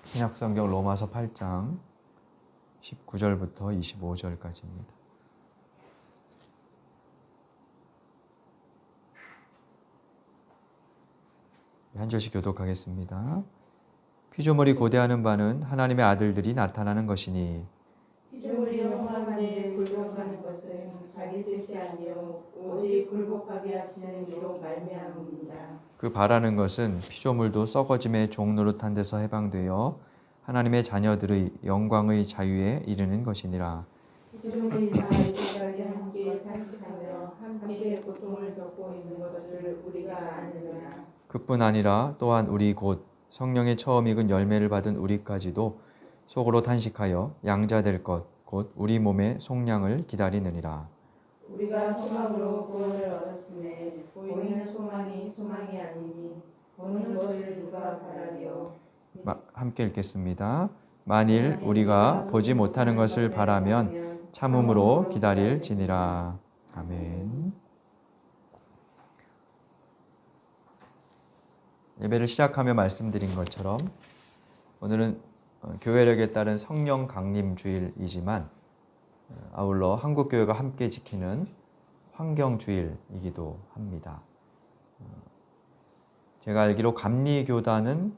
신약성경 로마서 8장 19절부터 25절까지입니다. 한 절씩 교독하겠습니다. 피조물이 고대하는 바는 하나님의 아들들이 나타나는 것이니 피조물이 영원한데 굴복하는 것은 자기 뜻이 아니요 오직 굴복하게 하시는 이로 말미암습니다. 그 바라는 것은 피조물도 썩어짐의 종노릇한 데서 해방되어 하나님의 자녀들의 영광의 자유에 이르는 것이니라. 피조물이 다 이제까지 함께 탄식하며 함께 고통을 겪고 있는 것을 우리가 아느니라. 그뿐 아니라 또한 우리 곧 성령의 처음 익은 열매를 받은 우리까지도 속으로 탄식하여 양자될 것 곧 우리 몸의 속량을 기다리느니라. 우리가 소망으로 구원을 얻었으니 보이는 소망이 소망이 아니니 보는 것을 누가 바라리요. 함께 읽겠습니다. 만일 우리가 보지 못하는 것을 바라면 참음으로 기다릴지니라. 아멘. 예배를 시작하며 말씀드린 것처럼 오늘은 교회력에 따른 성령 강림 주일이지만 아울러 한국교회가 함께 지키는 환경주일이기도 합니다. 제가 알기로 감리교단은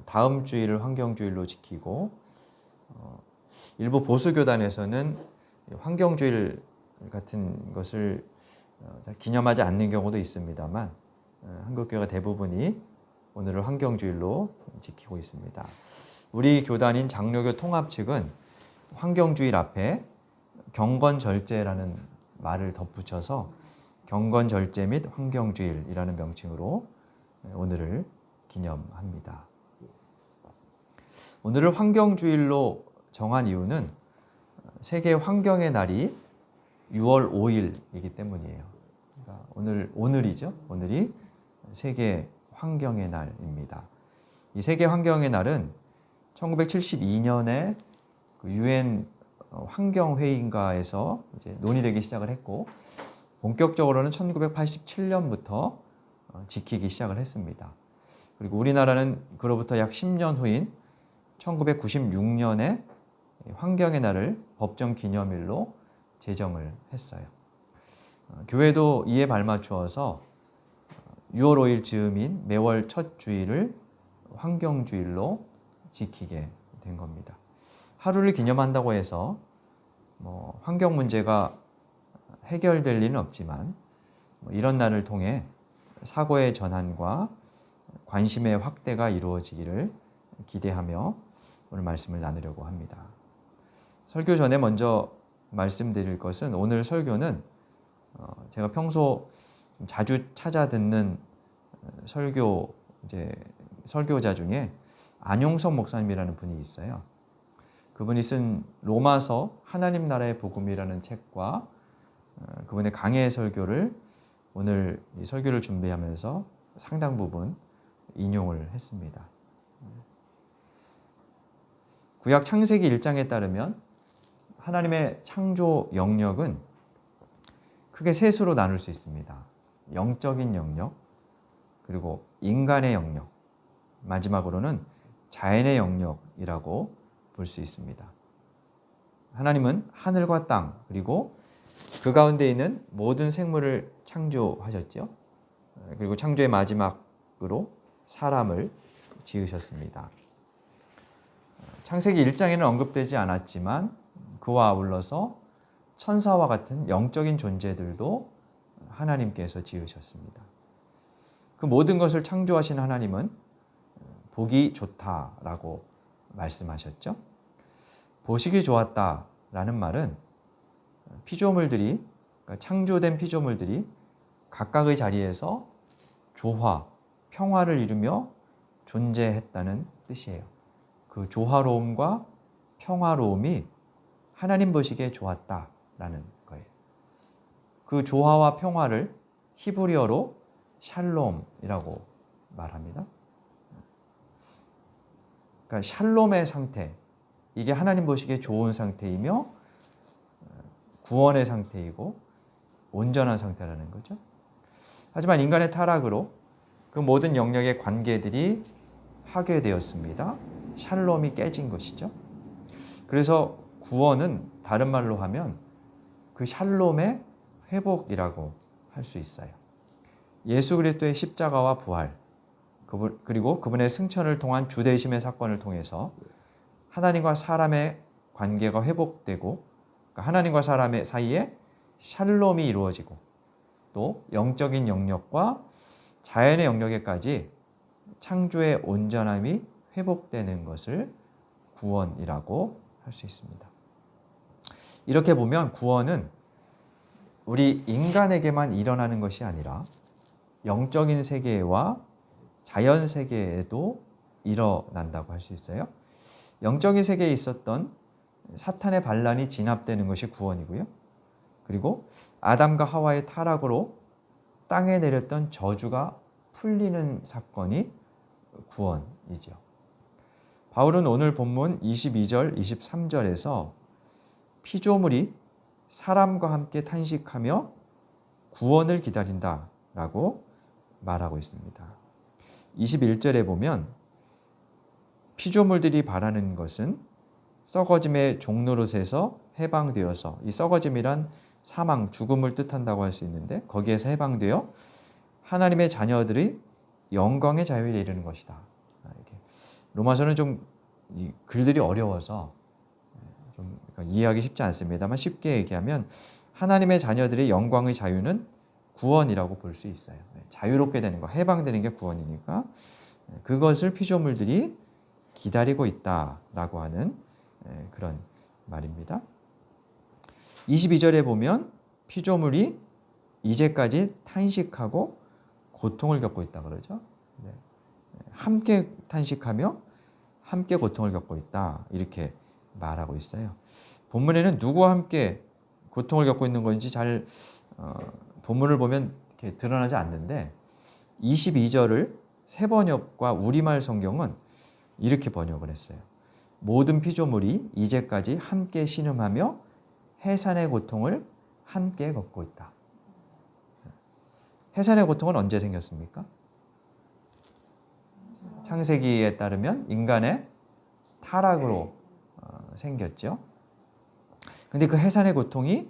다음 주일을 환경주일로 지키고 일부 보수교단에서는 환경주일 같은 것을 기념하지 않는 경우도 있습니다만 한국교회가 대부분이 오늘을 환경주일로 지키고 있습니다. 우리 교단인 장로교 통합 측은 환경주일 앞에 경건절제라는 말을 덧붙여서 경건절제 및 환경주일이라는 명칭으로 오늘을 기념합니다. 오늘을 환경주일로 정한 이유는 세계 환경의 날이 6월 5일이기 때문이에요. 그러니까 오늘이죠. 오늘이 세계 환경의 날입니다. 이 세계 환경의 날은 1972년에 UN 환경회의인가에서 이제 논의되기 시작을 했고 본격적으로는 1987년부터 지키기 시작을 했습니다. 그리고 우리나라는 그로부터 약 10년 후인 1996년에 환경의 날을 법정 기념일로 제정을 했어요. 교회도 이에 발맞추어서 6월 5일 즈음인 매월 첫 주일을 환경주일로 지키게 된 겁니다. 하루를 기념한다고 해서 환경 문제가 해결될 리는 없지만 이런 날을 통해 사고의 전환과 관심의 확대가 이루어지기를 기대하며 오늘 말씀을 나누려고 합니다. 설교 전에 먼저 말씀드릴 것은 오늘 설교는 제가 평소 자주 찾아 듣는 설교자 중에 안용석 목사님이라는 분이 있어요. 그분이 쓴 로마서 하나님 나라의 복음이라는 책과 그분의 강해 설교를 오늘 이 설교를 준비하면서 상당 부분 인용을 했습니다. 구약 창세기 1장에 따르면 하나님의 창조 영역은 크게 셋으로 나눌 수 있습니다. 영적인 영역, 그리고 인간의 영역, 마지막으로는 자연의 영역이라고 볼 수 있습니다. 하나님은 하늘과 땅 그리고 그 가운데 있는 모든 생물을 창조하셨죠. 그리고 창조의 마지막으로 사람을 지으셨습니다. 창세기 1장에는 언급되지 않았지만 그와 아울러서 천사와 같은 영적인 존재들도 하나님께서 지으셨습니다. 그 모든 것을 창조하신 하나님은 보기 좋다라고 말씀하셨죠. 보시기 좋았다라는 말은 피조물들이, 그러니까 창조된 피조물들이 각각의 자리에서 조화, 평화를 이루며 존재했다는 뜻이에요. 그 조화로움과 평화로움이 하나님 보시기에 좋았다라는 거예요. 그 조화와 평화를 히브리어로 샬롬이라고 말합니다. 그러니까 샬롬의 상태, 이게 하나님 보시기에 좋은 상태이며 구원의 상태이고 온전한 상태라는 거죠. 하지만 인간의 타락으로 그 모든 영역의 관계들이 파괴되었습니다. 샬롬이 깨진 것이죠. 그래서 구원은 다른 말로 하면 그 샬롬의 회복이라고 할 수 있어요. 예수 그리스도의 십자가와 부활, 그리고 그분의 승천을 통한 주대심의 사건을 통해서 하나님과 사람의 관계가 회복되고, 그러니까 하나님과 사람의 사이에 샬롬이 이루어지고, 또 영적인 영역과 자연의 영역에까지 창조의 온전함이 회복되는 것을 구원이라고 할 수 있습니다. 이렇게 보면 구원은 우리 인간에게만 일어나는 것이 아니라 영적인 세계와 자연 세계에도 일어난다고 할 수 있어요. 영적인 세계에 있었던 사탄의 반란이 진압되는 것이 구원이고요. 그리고 아담과 하와의 타락으로 땅에 내렸던 저주가 풀리는 사건이 구원이죠. 바울은 오늘 본문 22절, 23절에서 피조물이 사람과 함께 탄식하며 구원을 기다린다라고 말하고 있습니다. 21절에 보면 피조물들이 바라는 것은 썩어짐의 종노릇에서 해방되어서, 이 썩어짐이란 사망, 죽음을 뜻한다고 할 수 있는데 거기에서 해방되어 하나님의 자녀들이 영광의 자유에 이르는 것이다. 이렇게. 로마서는 좀 이 글들이 어려워서 좀 이해하기 쉽지 않습니다만 쉽게 얘기하면 하나님의 자녀들의 영광의 자유는 구원이라고 볼 수 있어요. 자유롭게 되는 거, 해방되는 게 구원이니까 그것을 피조물들이 기다리고 있다라고 하는 그런 말입니다. 22절에 보면 피조물이 이제까지 탄식하고 고통을 겪고 있다 그러죠. 함께 탄식하며 함께 고통을 겪고 있다 이렇게 말하고 있어요. 본문에는 누구와 함께 고통을 겪고 있는 건지 잘 본문을 보면 이렇게 드러나지 않는데 22절을 새 번역과 우리말 성경은 이렇게 번역을 했어요. 모든 피조물이 이제까지 함께 신음하며 해산의 고통을 함께 겪고 있다. 해산의 고통은 언제 생겼습니까? 창세기에 따르면 인간의 타락으로 생겼죠. 근데 그 해산의 고통이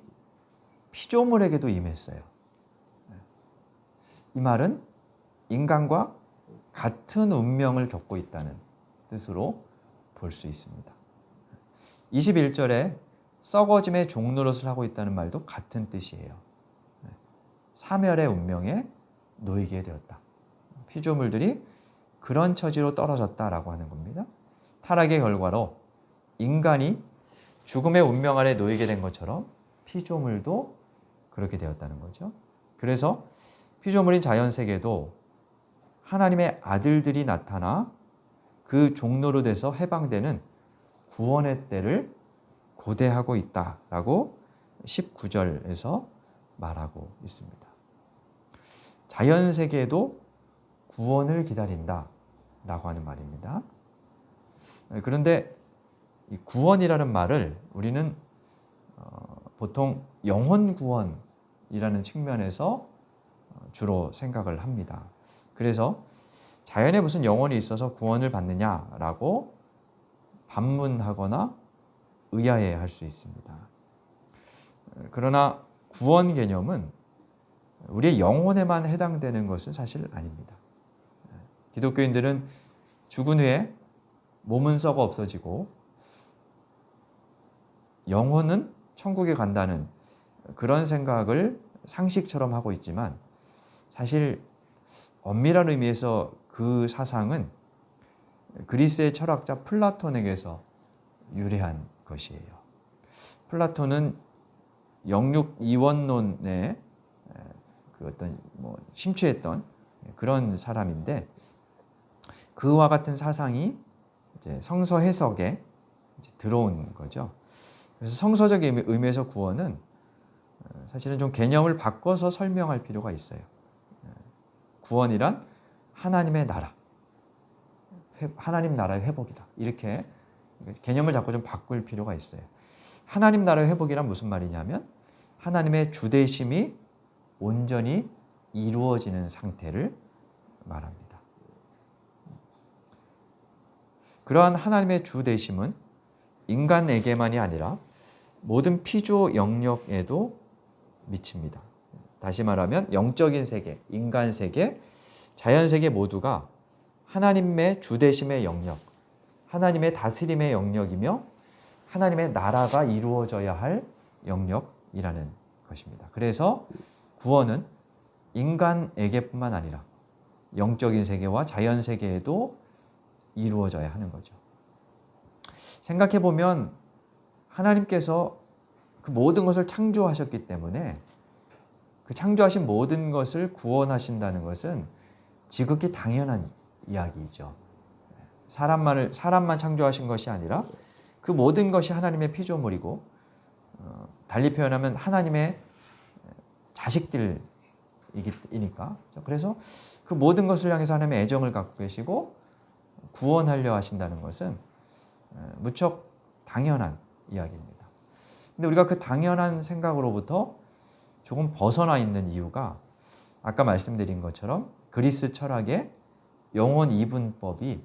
피조물에게도 임했어요. 이 말은 인간과 같은 운명을 겪고 있다는 뜻으로 볼 수 있습니다. 21절에 썩어짐의 종노릇을 하고 있다는 말도 같은 뜻이에요. 사멸의 운명에 놓이게 되었다. 피조물들이 그런 처지로 떨어졌다라고 하는 겁니다. 타락의 결과로 인간이 죽음의 운명 아래 놓이게 된 것처럼 피조물도 그렇게 되었다는 거죠. 그래서 피조물인 자연세계도 하나님의 아들들이 나타나 그 종노릇에서 해방되는 구원의 때를 고대하고 있다라고 19절에서 말하고 있습니다. 자연세계도 구원을 기다린다라고 하는 말입니다. 그런데 이 구원이라는 말을 우리는 보통 영혼 구원이라는 측면에서 주로 생각을 합니다. 그래서 자연에 무슨 영혼이 있어서 구원을 받느냐라고 반문하거나 의아해할 수 있습니다. 그러나 구원 개념은 우리의 영혼에만 해당되는 것은 사실 아닙니다. 기독교인들은 죽은 후에 몸은 썩어 없어지고 영혼은 천국에 간다는 그런 생각을 상식처럼 하고 있지만 사실 엄밀한 의미에서 그 사상은 그리스의 철학자 플라톤에게서 유래한 것이에요. 플라톤은 영육 이원론에 그 어떤 심취했던 그런 사람인데 그와 같은 사상이 이제 성서 해석에 이제 들어온 거죠. 그래서 성서적 의미에서 구원은 사실은 좀 개념을 바꿔서 설명할 필요가 있어요. 구원이란 하나님의 나라, 하나님 나라의 회복이다. 이렇게 개념을 자꾸 좀 바꿀 필요가 있어요. 하나님 나라의 회복이란 무슨 말이냐면 하나님의 주대심이 온전히 이루어지는 상태를 말합니다. 그러한 하나님의 주 되심은 인간에게만이 아니라 모든 피조 영역에도 미칩니다. 다시 말하면 영적인 세계, 인간 세계, 자연 세계 모두가 하나님의 주 되심의 영역, 하나님의 다스림의 영역이며 하나님의 나라가 이루어져야 할 영역이라는 것입니다. 그래서 구원은 인간에게뿐만 아니라 영적인 세계와 자연 세계에도 이루어져야 하는 거죠. 생각해 보면 하나님께서 그 모든 것을 창조하셨기 때문에 그 창조하신 모든 것을 구원하신다는 것은 지극히 당연한 이야기이죠. 사람만 창조하신 것이 아니라 그 모든 것이 하나님의 피조물이고, 달리 표현하면 하나님의 자식들이니까. 그래서 그 모든 것을 향해서 하나님의 애정을 갖고 계시고 구원하려 하신다는 것은 무척 당연한 이야기입니다. 근데 우리가 그 당연한 생각으로부터 조금 벗어나 있는 이유가 아까 말씀드린 것처럼 그리스 철학의 영혼 이분법이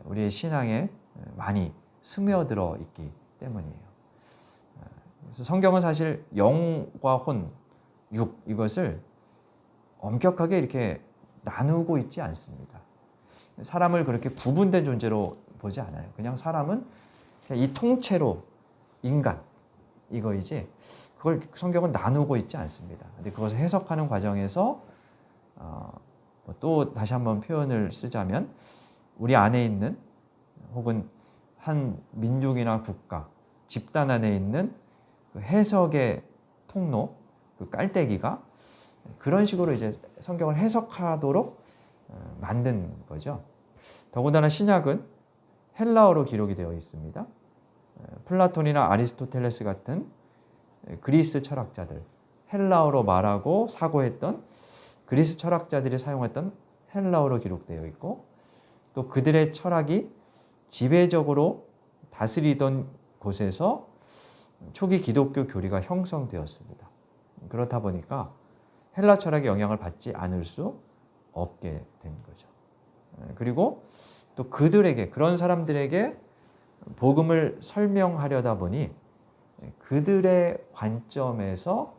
우리의 신앙에 많이 스며들어 있기 때문이에요. 그래서 성경은 사실 영과 혼, 육 이것을 엄격하게 이렇게 나누고 있지 않습니다. 사람을 그렇게 구분된 존재로 보지 않아요. 그냥 사람은 그냥 이 통째로 인간 이거이지 그걸 성경은 나누고 있지 않습니다. 근데 그것을 해석하는 과정에서 또 다시 한번 표현을 쓰자면 우리 안에 있는 혹은 한 민족이나 국가, 집단 안에 있는 그 해석의 통로, 그 깔때기가 그런 식으로 이제 성경을 해석하도록 만든 거죠. 더군다나 신약은 헬라어로 기록이 되어 있습니다. 플라톤이나 아리스토텔레스 같은 그리스 철학자들, 헬라어로 말하고 사고했던 그리스 철학자들이 사용했던 헬라어로 기록되어 있고, 또 그들의 철학이 지배적으로 다스리던 곳에서 초기 기독교 교리가 형성되었습니다. 그렇다 보니까 헬라 철학의 영향을 받지 않을 수 없게 된 거죠. 그리고 또 그들에게, 그런 사람들에게 복음을 설명하려다 보니 그들의 관점에서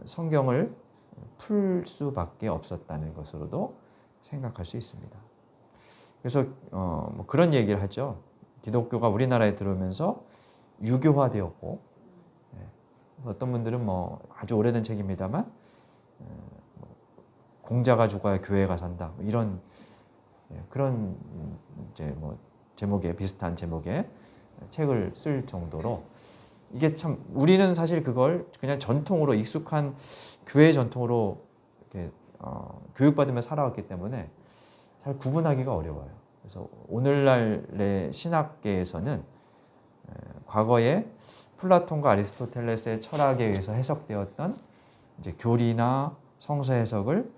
성경을 풀 수밖에 없었다는 것으로도 생각할 수 있습니다. 그래서 뭐 그런 얘기를 하죠. 기독교가 우리나라에 들어오면서 유교화되었고, 어떤 분들은 뭐 아주 오래된 책입니다만 공자가 죽어야 교회가 산다, 이런 그런 이제 뭐 제목에 비슷한 제목의 책을 쓸 정도로, 이게 참 우리는 사실 그걸 그냥 전통으로 익숙한 교회 전통으로 이렇게 교육받으며 살아왔기 때문에 잘 구분하기가 어려워요. 그래서 오늘날의 신학계에서는 과거에 플라톤과 아리스토텔레스의 철학에 의해서 해석되었던 이제 교리나 성서 해석을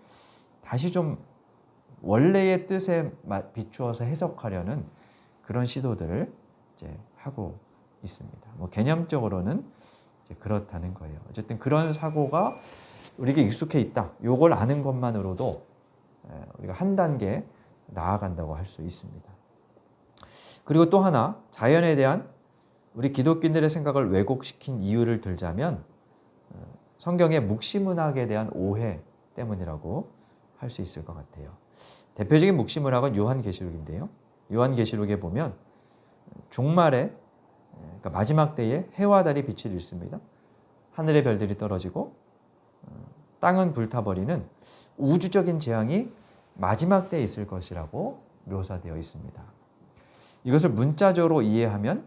다시 좀 원래의 뜻에 비추어서 해석하려는 그런 시도들을 이제 하고 있습니다. 뭐 개념적으로는 이제 그렇다는 거예요. 어쨌든 그런 사고가 우리에게 익숙해 있다. 요걸 아는 것만으로도 우리가 한 단계 나아간다고 할 수 있습니다. 그리고 또 하나, 자연에 대한 우리 기독교인들의 생각을 왜곡시킨 이유를 들자면 성경의 묵시문학에 대한 오해 때문이라고 할 수 있을 것 같아요. 대표적인 묵시문학은 요한계시록인데요. 요한계시록에 보면 종말에, 그러니까 마지막 때에 해와 달이 빛을 잃습니다. 하늘의 별들이 떨어지고 땅은 불타버리는 우주적인 재앙이 마지막 때에 있을 것이라고 묘사되어 있습니다. 이것을 문자적으로 이해하면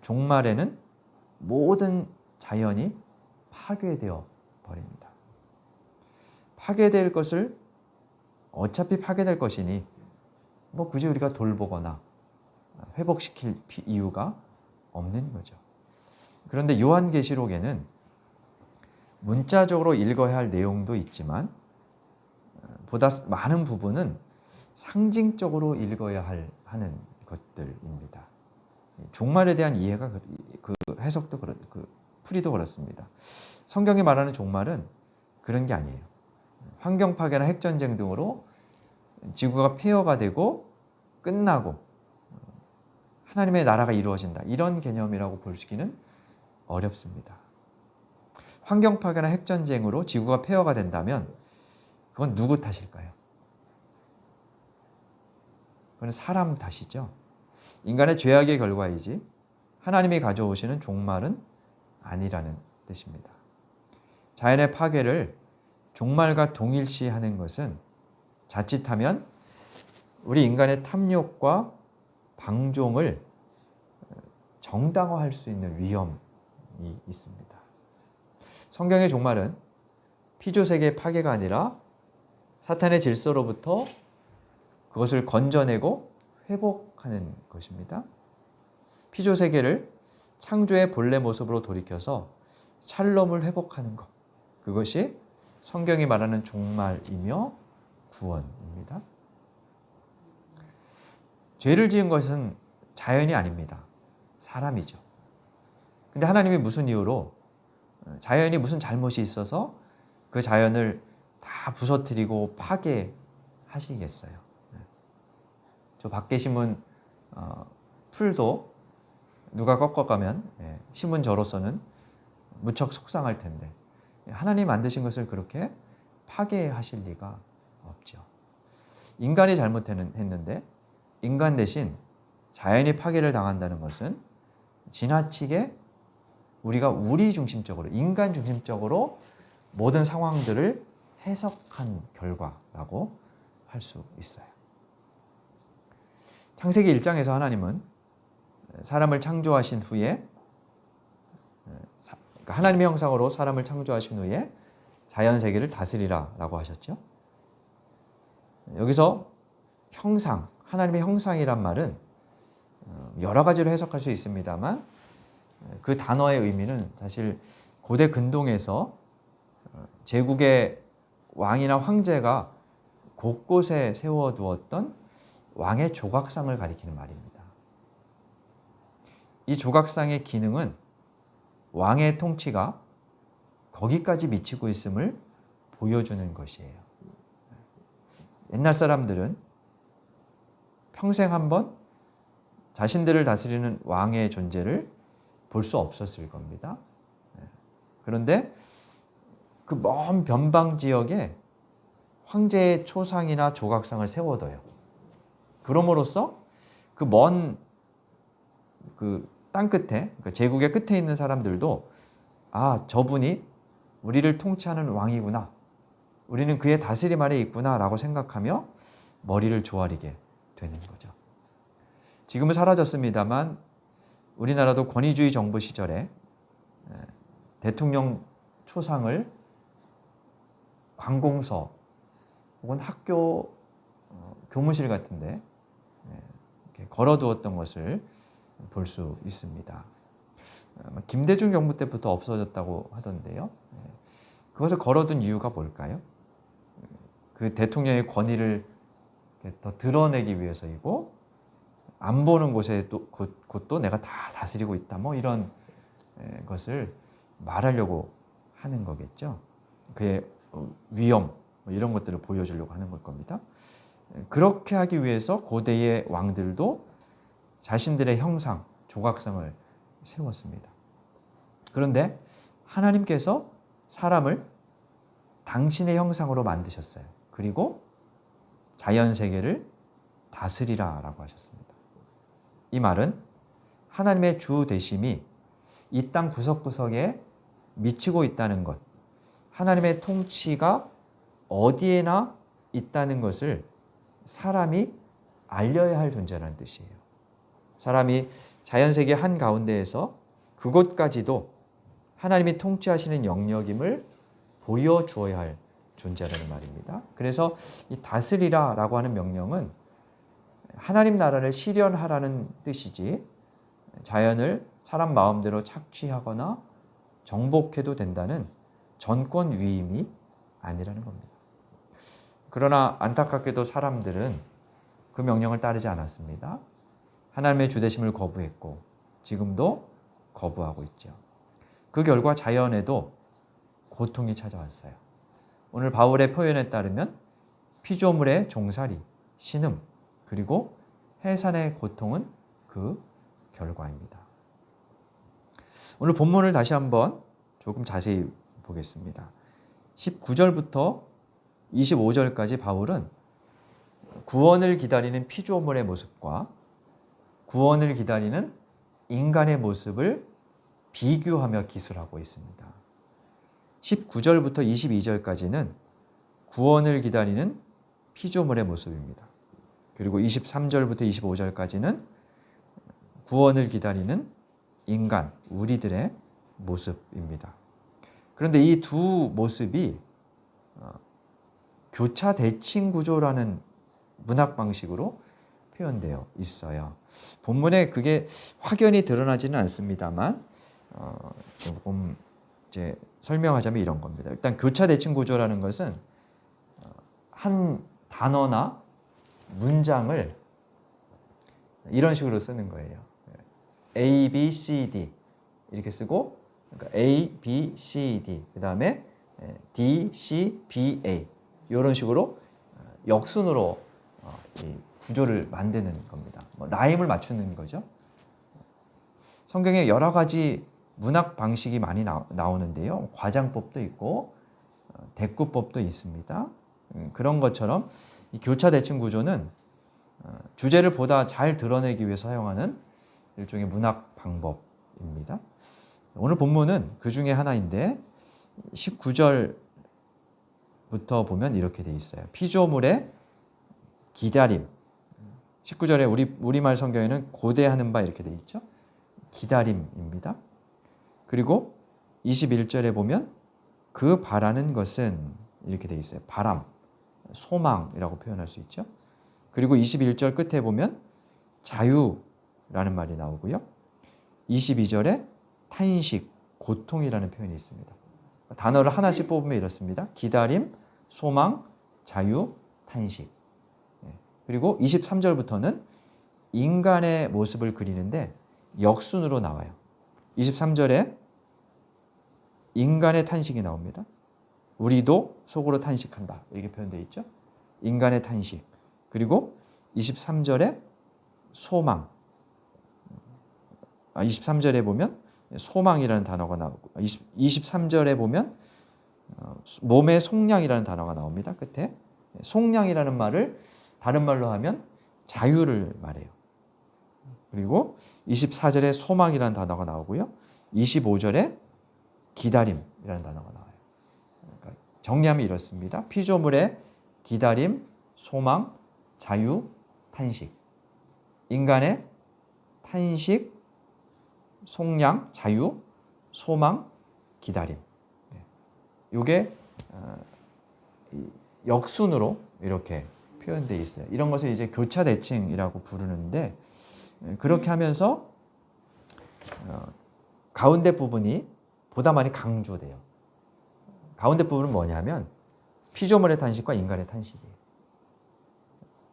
종말에는 모든 자연이 파괴되어 버립니다. 파괴될 것을 어차피 파괴될 것이니 뭐 굳이 우리가 돌보거나 회복시킬 이유가 없는 거죠. 그런데 요한계시록에는 문자적으로 읽어야 할 내용도 있지만 보다 많은 부분은 상징적으로 읽어야 하는 것들입니다. 종말에 대한 이해가, 그 해석도 그 풀이도 그렇습니다. 성경이 말하는 종말은 그런 게 아니에요. 환경 파괴나 핵전쟁 등으로 지구가 폐허가 되고 끝나고 하나님의 나라가 이루어진다. 이런 개념이라고 보시기는 어렵습니다. 환경 파괴나 핵전쟁으로 지구가 폐허가 된다면 그건 누구 탓일까요? 그건 사람 탓이죠. 인간의 죄악의 결과이지 하나님이 가져오시는 종말은 아니라는 뜻입니다. 자연의 파괴를 종말과 동일시하는 것은 자칫하면 우리 인간의 탐욕과 방종을 정당화할 수 있는 위험이 있습니다. 성경의 종말은 피조세계의 파괴가 아니라 사탄의 질서로부터 그것을 건져내고 회복하는 것입니다. 피조세계를 창조의 본래 모습으로 돌이켜서 샬롬을 회복하는 것, 그것이 성경이 말하는 종말이며 구원입니다. 죄를 지은 것은 자연이 아닙니다. 사람이죠. 근데 하나님이 무슨 이유로 자연이 무슨 잘못이 있어서 그 자연을 다 부서뜨리고 파괴하시겠어요. 저 밖에 심은 풀도 누가 꺾어가면 심은 저로서는 무척 속상할 텐데 하나님 만드신 것을 그렇게 파괴하실 리가 없죠. 인간이 잘못했는데 인간 대신 자연이 파괴를 당한다는 것은 지나치게 우리가 우리 중심적으로, 인간 중심적으로 모든 상황들을 해석한 결과라고 할 수 있어요. 창세기 1장에서 하나님은 사람을 창조하신 후에, 하나님의 형상으로 사람을 창조하신 후에 자연세계를 다스리라 라고 하셨죠. 여기서 형상, 하나님의 형상이란 말은 여러 가지로 해석할 수 있습니다만 그 단어의 의미는 사실 고대 근동에서 제국의 왕이나 황제가 곳곳에 세워두었던 왕의 조각상을 가리키는 말입니다. 이 조각상의 기능은 왕의 통치가 거기까지 미치고 있음을 보여주는 것이에요. 옛날 사람들은 평생 한번 자신들을 다스리는 왕의 존재를 볼 수 없었을 겁니다. 그런데 그 먼 변방 지역에 황제의 초상이나 조각상을 세워둬요. 그럼으로써 그 먼 땅 끝에, 그러니까 제국의 끝에 있는 사람들도 아, 저분이 우리를 통치하는 왕이구나. 우리는 그의 다스림 아래 있구나 라고 생각하며 머리를 조아리게 되는 거죠. 지금은 사라졌습니다만 우리나라도 권위주의 정부 시절에 대통령 초상을 관공서 혹은 학교 교무실 같은데 이렇게 걸어두었던 것을 볼 수 있습니다. 김대중 정부 때부터 없어졌다고 하던데요. 그것을 걸어둔 이유가 뭘까요? 그 대통령의 권위를 더 드러내기 위해서이고 안 보는 곳에 또 곳도 내가 다 다스리고 있다. 뭐 이런 것을 말하려고 하는 거겠죠. 그의 위엄 뭐 이런 것들을 보여주려고 하는 걸 겁니다. 그렇게 하기 위해서 고대의 왕들도 자신들의 형상, 조각상을 세웠습니다. 그런데 하나님께서 사람을 당신의 형상으로 만드셨어요. 그리고 자연세계를 다스리라 라고 하셨습니다. 이 말은 하나님의 주 되심이 이 땅 구석구석에 미치고 있다는 것, 하나님의 통치가 어디에나 있다는 것을 사람이 알려야 할 존재라는 뜻이에요. 사람이 자연세계 한가운데에서 그곳까지도 하나님이 통치하시는 영역임을 보여주어야 할 존재라는 말입니다. 그래서 이 다스리라 라고 하는 명령은 하나님 나라를 실현하라는 뜻이지 자연을 사람 마음대로 착취하거나 정복해도 된다는 전권 위임이 아니라는 겁니다. 그러나 안타깝게도 사람들은 그 명령을 따르지 않았습니다. 하나님의 주되심을 거부했고 지금도 거부하고 있죠. 그 결과 자연에도 고통이 찾아왔어요. 오늘 바울의 표현에 따르면 피조물의 종살이, 신음, 그리고 해산의 고통은 그 결과입니다. 오늘 본문을 다시 한번 조금 자세히 보겠습니다. 19절부터 25절까지 바울은 구원을 기다리는 피조물의 모습과 구원을 기다리는 인간의 모습을 비교하며 기술하고 있습니다. 19절부터 22절까지는 구원을 기다리는 피조물의 모습입니다. 그리고 23절부터 25절까지는 구원을 기다리는 인간, 우리들의 모습입니다. 그런데 이 두 모습이 교차 대칭 구조라는 문학 방식으로 표현되어 있어요. 본문에 그게 확연히 드러나지는 않습니다만 조금 이제 설명하자면 이런 겁니다. 일단 교차 대칭 구조라는 것은 한 단어나 문장을 이런 식으로 쓰는 거예요. A, B, C, D 이렇게 쓰고 그러니까 A, B, C, D 그 다음에 D, C, B, A 이런 식으로 역순으로 이 구조를 만드는 겁니다. 라임을 맞추는 거죠. 성경에 여러 가지 문학 방식이 많이 나오는데요. 과장법도 있고 대꾸법도 있습니다. 그런 것처럼 이 교차 대칭 구조는 주제를 보다 잘 드러내기 위해서 사용하는 일종의 문학 방법입니다. 오늘 본문은 그 중에 하나인데 19절부터 보면 이렇게 돼 있어요. 피조물의 기다림. 19절에 우리말 성경에는 고대하는 바 이렇게 돼 있죠. 기다림입니다. 그리고 21절에 보면 그 바라는 것은 이렇게 돼 있어요. 바람, 소망이라고 표현할 수 있죠. 그리고 21절 끝에 보면 자유라는 말이 나오고요. 22절에 탄식, 고통이라는 표현이 있습니다. 단어를 하나씩 뽑으면 이렇습니다. 기다림, 소망, 자유, 탄식. 그리고 23절부터는 인간의 모습을 그리는데 역순으로 나와요. 23절에 인간의 탄식이 나옵니다. 우리도 속으로 탄식한다. 이렇게 표현되어 있죠. 인간의 탄식. 그리고 23절에 소망. 23절에 보면 소망이라는 단어가 나오고 23절에 보면 몸의 속량이라는 단어가 나옵니다. 끝에 속량이라는 말을 다른 말로 하면 자유를 말해요. 그리고 24절에 소망이라는 단어가 나오고요. 25절에 기다림이라는 단어가 나와요. 그러니까 정리하면 이렇습니다. 피조물의 기다림, 소망, 자유, 탄식. 인간의 탄식, 속량, 자유, 소망, 기다림. 이게 역순으로 이렇게 표현되어 있어요. 이런 것을 이제 교차 대칭이라고 부르는데 그렇게 하면서 가운데 부분이 보다 많이 강조돼요. 가운데 부분은 뭐냐면 피조물의 탄식과 인간의 탄식이에요.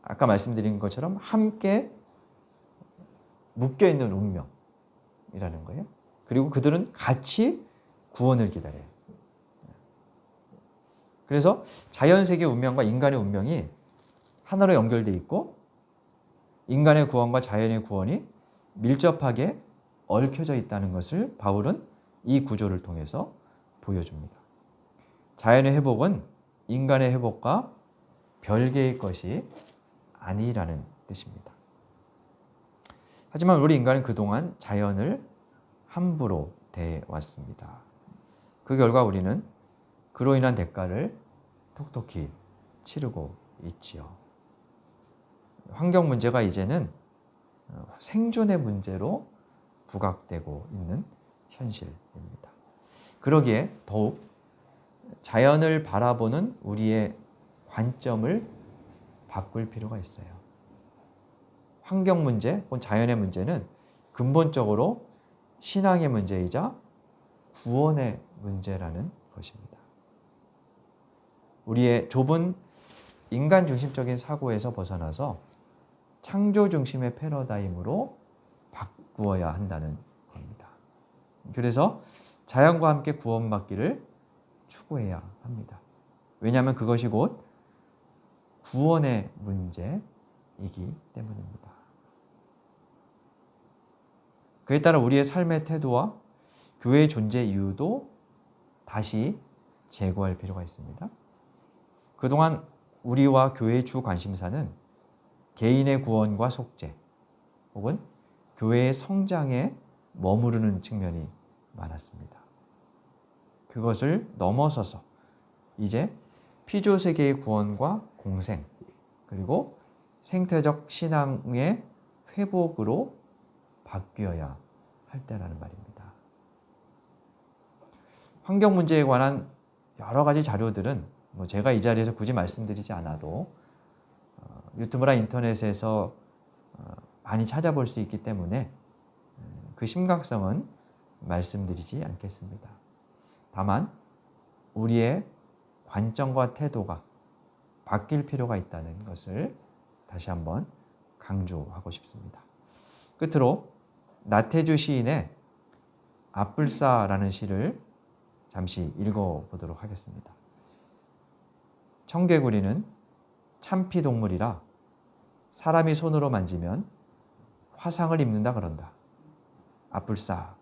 아까 말씀드린 것처럼 함께 묶여있는 운명이라는 거예요. 그리고 그들은 같이 구원을 기다려요. 그래서 자연세계 운명과 인간의 운명이 하나로 연결되어 있고 인간의 구원과 자연의 구원이 밀접하게 얽혀져 있다는 것을 바울은 이 구조를 통해서 보여줍니다. 자연의 회복은 인간의 회복과 별개의 것이 아니라는 뜻입니다. 하지만 우리 인간은 그동안 자연을 함부로 대해왔습니다. 그 결과 우리는 그로 인한 대가를 톡톡히 치르고 있지요. 환경 문제가 이제는 생존의 문제로 부각되고 있는 현실입니다. 그러기에 더욱 자연을 바라보는 우리의 관점을 바꿀 필요가 있어요. 환경 문제 혹은 자연의 문제는 근본적으로 신앙의 문제이자 구원의 문제라는 것입니다. 우리의 좁은 인간 중심적인 사고에서 벗어나서 창조 중심의 패러다임으로 바꾸어야 한다는 겁니다. 그래서 자연과 함께 구원받기를 추구해야 합니다. 왜냐하면 그것이 곧 구원의 문제이기 때문입니다. 그에 따라 우리의 삶의 태도와 교회의 존재 이유도 다시 재고할 필요가 있습니다. 그동안 우리와 교회의 주 관심사는 개인의 구원과 속죄 혹은 교회의 성장에 머무르는 측면이 많았습니다. 그것을 넘어서서 이제 피조세계의 구원과 공생 그리고 생태적 신앙의 회복으로 바뀌어야 할 때라는 말입니다. 환경 문제에 관한 여러 가지 자료들은 제가 이 자리에서 굳이 말씀드리지 않아도 유튜브나 인터넷에서 많이 찾아볼 수 있기 때문에 그 심각성은 말씀드리지 않겠습니다. 다만 우리의 관점과 태도가 바뀔 필요가 있다는 것을 다시 한번 강조하고 싶습니다. 끝으로 나태주 시인의 앞불사라는 시를 잠시 읽어보도록 하겠습니다. 청개구리는 참피동물이라 사람이 손으로 만지면 화상을 입는다 그런다. 앞불사,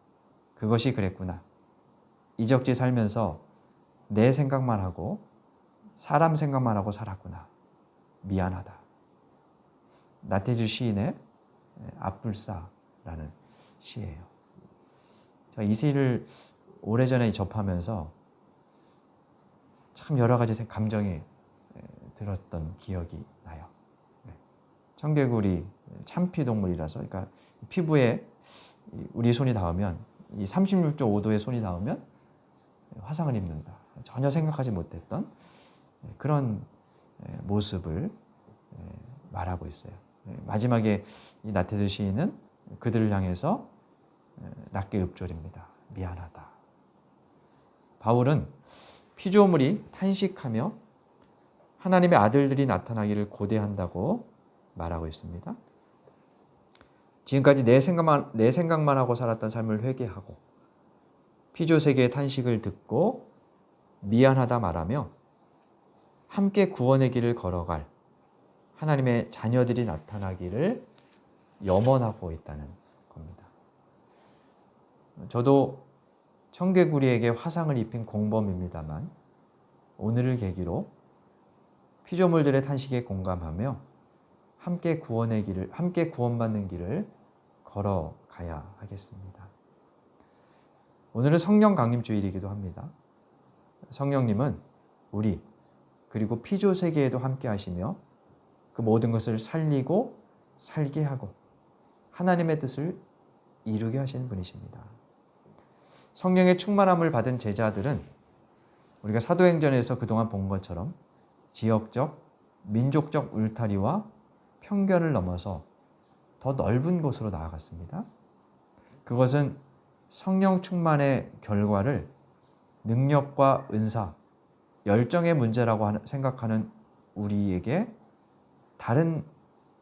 그것이 그랬구나. 이적지 살면서 내 생각만 하고 사람 생각만 하고 살았구나. 미안하다. 나태주 시인의 앞불사라는 시예요. 제가 이 시를 오래전에 접하면서 참 여러 가지 감정이 들었던 기억이 나요. 청개구리, 참피동물이라서, 그러니까 피부에 우리 손이 닿으면, 이 36.5도의 손이 닿으면 화상을 입는다. 전혀 생각하지 못했던 그런 모습을 말하고 있어요. 마지막에 이 나태주 시인은 그들을 향해서 낮게 읊조립니다. 미안하다. 바울은 피조물이 탄식하며 하나님의 아들들이 나타나기를 고대한다고 말하고 있습니다. 지금까지 내 생각만 하고 살았던 삶을 회개하고 피조세계의 탄식을 듣고 미안하다 말하며 함께 구원의 길을 걸어갈 하나님의 자녀들이 나타나기를 염원하고 있다는 겁니다. 저도 청개구리에게 화상을 입힌 공범입니다만 오늘을 계기로 피조물들의 탄식에 공감하며 함께 구원받는 길을 걸어가야 하겠습니다. 오늘은 성령 강림 주일이기도 합니다. 성령님은 우리 그리고 피조 세계에도 함께 하시며 그 모든 것을 살리고 살게 하고 하나님의 뜻을 이루게 하시는 분이십니다. 성령의 충만함을 받은 제자들은 우리가 사도행전에서 그동안 본 것처럼 지역적, 민족적 울타리와 편견을 넘어서 더 넓은 곳으로 나아갔습니다. 그것은 성령 충만의 결과를 능력과 은사, 열정의 문제라고 생각하는 우리에게 다른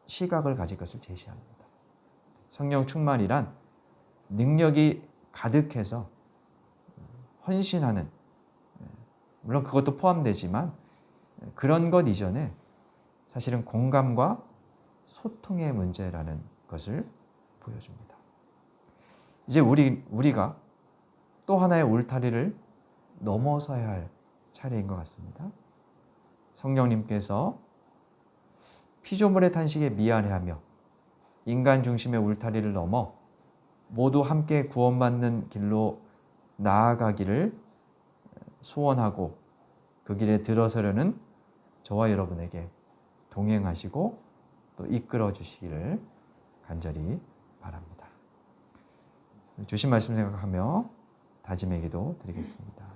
시각을 가질 것을 제시합니다. 성령 충만이란 능력이 가득해서 헌신하는, 물론 그것도 포함되지만 그런 것 이전에 사실은 공감과 소통의 문제라는 것을 보여줍니다. 이제 우리가 또 하나의 울타리를 넘어서야 할 차례인 것 같습니다. 성령님께서 피조물의 탄식에 미안해하며 인간 중심의 울타리를 넘어 모두 함께 구원받는 길로 나아가기를 소원하고 그 길에 들어서려는 저와 여러분에게 동행하시고 또 이끌어 주시기를 간절히 바랍니다. 주신 말씀 생각하며 다짐의 기도 드리겠습니다.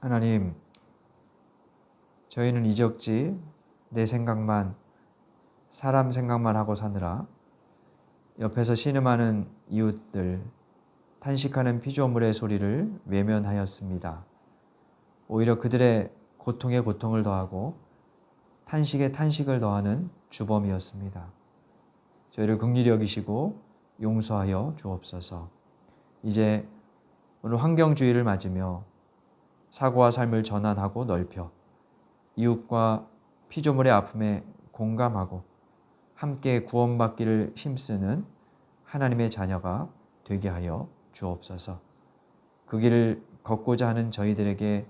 하나님, 저희는 이적지 내 생각만, 사람 생각만 하고 사느라 옆에서 신음하는 이웃들, 탄식하는 피조물의 소리를 외면하였습니다. 오히려 그들의 고통에 고통을 더하고 탄식에 탄식을 더하는 주범이었습니다. 저희를 긍휼히 여기시고 용서하여 주옵소서. 이제 오늘 환경주의를 맞으며 사고와 삶을 전환하고 넓혀 이웃과 피조물의 아픔에 공감하고 함께 구원받기를 힘쓰는 하나님의 자녀가 되게 하여 주옵소서. 그 길을 걷고자 하는 저희들에게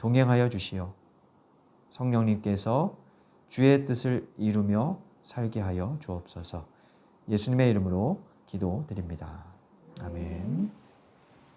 동행하여 주시어 성령님께서 주의 뜻을 이루며 살게 하여 주옵소서. 예수님의 이름으로 기도드립니다. 아멘.